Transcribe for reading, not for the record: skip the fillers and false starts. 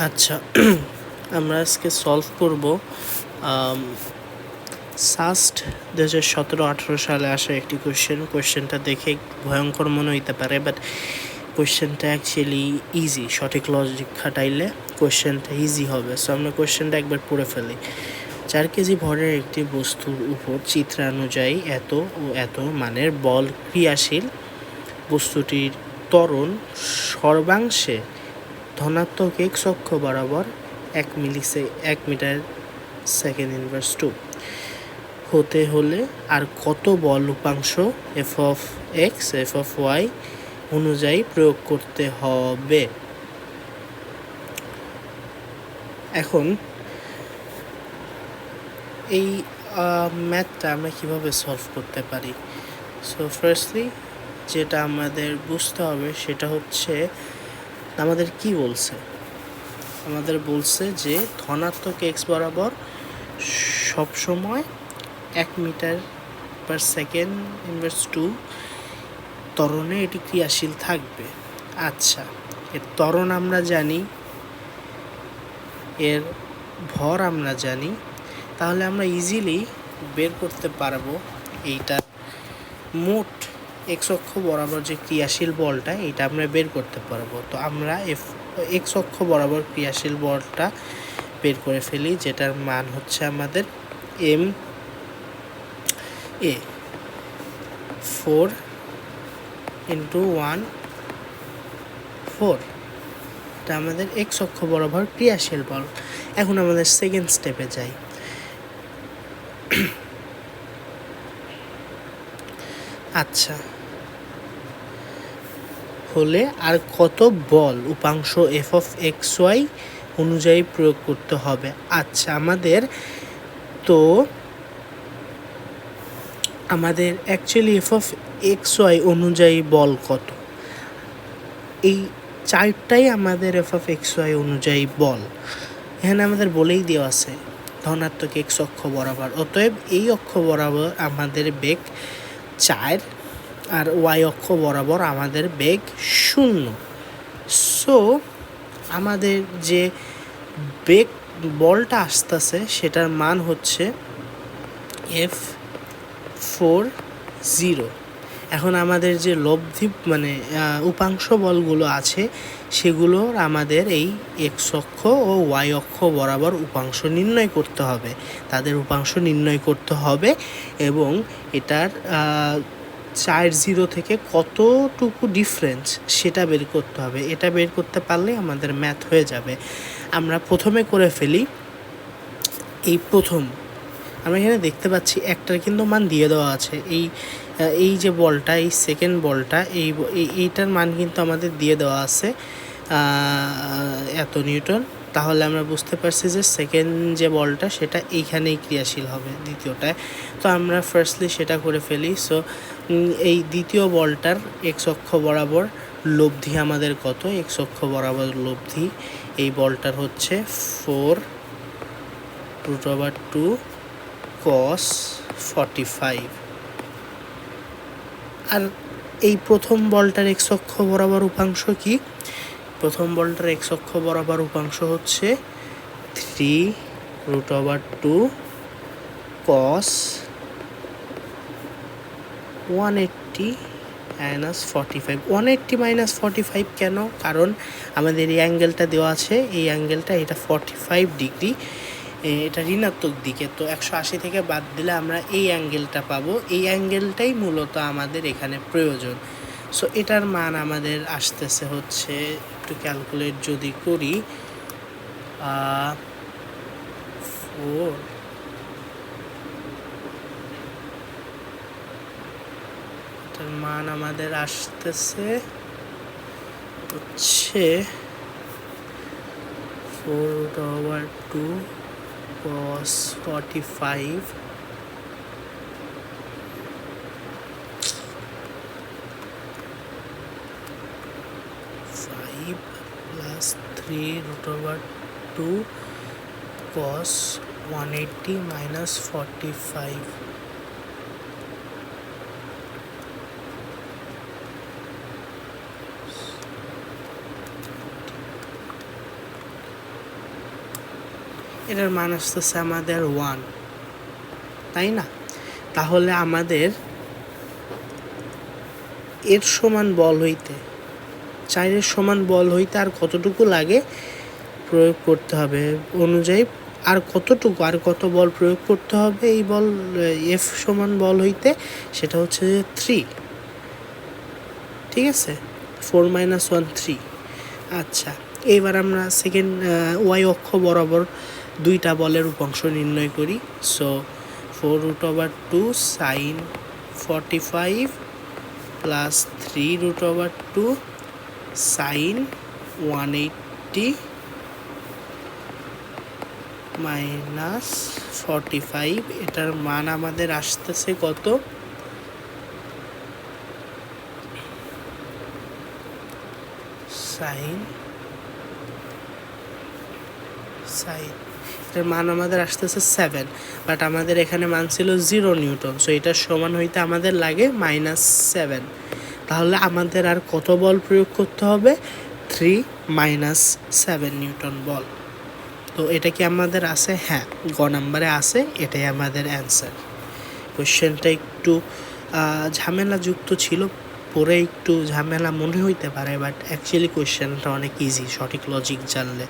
আচ্ছা, আমরা আজকে সলভ করব সাস্ট 2017-18 সালে আসা একটি কোয়েশ্চেনটা দেখে ভয়ঙ্কর মনে হইতে পারে, বাট কোয়েশ্চেনটা অ্যাকচুয়ালি ইজি। সঠিক লজিক খাটাইলে কোয়েশ্চেনটা ইজি হবে। সো আমরা কোয়েশ্চেনটা একবার পড়ে ফেলি। 4 কেজি ভরের একটি বস্তুর উপর চিত্রানুযায়ী এত ও এত মানের বল ক্রিয়াশীল। বস্তুটির ত্বরণ সর্বাংশে ধনাত্মক এক্স অক্ষ বরাবর 1 মিটার সেকেন্ড ইনভার্স 2 হতে হলে আর কত বল উপাংশ F of X F of Y অনুযায়ী প্রয়োগ করতে হবে। এখন এই ম্যাথটা আমরা কিভাবে সলভ করতে পারি? সো ফার্স্টলি যেটা আমাদের বুঝতে হবে সেটা হচ্ছে আমাদের কি বলছে। আমাদের বলছে যে ধনাত্মক এক্স বরাবর সবসময় 1 মিটার পার সেকেন্ড ইনভার্স 2 ত্বরণে এটি ক্রিয়াশীল থাকবে। আচ্ছা, এর ত্বরণ আমরা জানি, এর ভর আমরা জানি, তাহলে আমরা ইজিলি বের করতে পারবো এইটা মোট এক্স অক্ষ বরাবর যে ক্রিয়াশীল বলটা এটা আমরা বের করতে পারবো। তো আমরা এক্স অক্ষ বরাবর ক্রিয়াশীল বলটা বের করে ফেলি, যেটার মান হচ্ছে আমাদের এম এ 4 ইন্টু 1 4, এটা আমাদের এক্স অক্ষ বরাবর ক্রিয়াশীল বল। এখন আমাদের সেকেন্ড স্টেপে যাই। আচ্ছা, হলে আর কত বল উপাংশ এফ অফ এক্স ওয়াই অনুযায়ী প্রয়োগ করতে হবে। আচ্ছা, আমাদের actually F of X Y অনুযায়ী বল কত, এই চারটাই আমাদের এফ অফ এক্স ওয়াই অনুযায়ী বল। এখানে আমাদের বলেই দেওয়া আছে ধনাত্মক এক্স অক্ষ বরাবর, অতএব এই অক্ষ বরাবর আমাদের বেগ 4 আর ওয়াই অক্ষ বরাবর আমাদের বেগ 0। সো আমাদের যে বেগ বলটা আসতেছে সেটার মান হচ্ছে F40। এখন আমাদের যে লব্ধি মানে উপাংশ বলগুলো আছে সেগুলোর আমাদের এই এক্স অক্ষ ও ওয়াই অক্ষ বরাবর উপাংশ নির্ণয় করতে হবে, তাদের উপাংশ নির্ণয় করতে হবে এবং এটার 4 থেকে কতটুকু ডিফারেন্স সেটা বের করতে হবে। এটা বের করতে পারলে আমাদের ম্যাথ হয়ে যাবে। আমরা প্রথমে করে ফেলি। এই প্রথম আমরা এখানে দেখতে পাচ্ছি একটার কিন্তু মান দিয়ে দেওয়া আছে। এই যে বলটা, এই সেকেন্ড বলটা, এইটার মান কিন্তু আমাদের দিয়ে দেওয়া আছে এত নিউটন। তাহলে আমরা বুঝতে পারছি যে সেকেন্ড যে বলটা সেটা এইখানেই ক্রিয়াশীল হবে দ্বিতীয়টায়। তো আমরা ফার্স্টলি সেটা করে ফেলি। সো এই দ্বিতীয় বলটার এক্স অক্ষ বরাবর লব্ধি আমাদের কত? এক্স অক্ষ বরাবর লব্ধি এই বলটার হচ্ছে 4√2 cos 45। আর এই প্রথম বলটার এক্স অক্ষ বরাবর উপাংশ কি? প্রথম বলটার এক্স অক্ষ বরাবর উপাংশ হচ্ছে 3√2 cos 180 মাইনাস 45। 180 মাইনাস 45 কেন? কারণ আমাদের এই অ্যাঙ্গেলটা দেওয়া আছে, এই অ্যাঙ্গেলটা এটা 45 ডিগ্রি, এটা ঋণাত্মক দিকে। তো 180 থেকে বাদ দিলে আমরা এই অ্যাঙ্গেলটা পাবো। এই অ্যাঙ্গেলটাই মূলত আমাদের এখানে প্রয়োজন। সো এটার মান আমাদের আসতেছে হচ্ছে, একটু ক্যালকুলেট যদি করি, 4, এটার মান আমাদের আসতেছে হচ্ছে 4√2 cos 45 5 plus 3√2 cos 180 minus 45। এটার মান আসতেছে আমাদের 1, তাই না? তাহলে আমাদের এর সমান বল হইতে 4-এর সমান বল হইতে আর কতটুকু লাগে প্রয়োগ করতে হবে অনুযায়ী, আর কত বল প্রয়োগ করতে হবে এই বল এফ সমান বল হইতে, সেটা হচ্ছে 3, ঠিক আছে? 4 - 1 3। আচ্ছা, এইবার আমরা সেকেন্ড ওয়াই অক্ষ বরাবর দুইটা বলের উপাংশ নির্ণয় করি। So 4√2 sin 45 plus 3√2 sin 180 minus 45, এটার মান আমাদের আসতেছে কত? সাইন এটার মান আমাদের আসতেছে 7, বাট আমাদের এখানে মান ছিল 0 নিউটন, সো এটার সমান হইতে আমাদের লাগে -7। তাহলে আমাদের আর কত বল প্রয়োগ করতে হবে? 3 - 7 নিউটন বল। তো এটা কি আমাদের আছে? হ্যাঁ, গ নাম্বারে আছে, এটাই আমাদের অ্যান্সার। কোয়েশ্চেনটা একটু ঝামেলাযুক্ত ছিল, পরে একটু ঝামেলা মনে হইতে পারে, বাট অ্যাকচুয়ালি কোয়েশ্চেনটা অনেক ইজি সঠিক লজিক জানলে।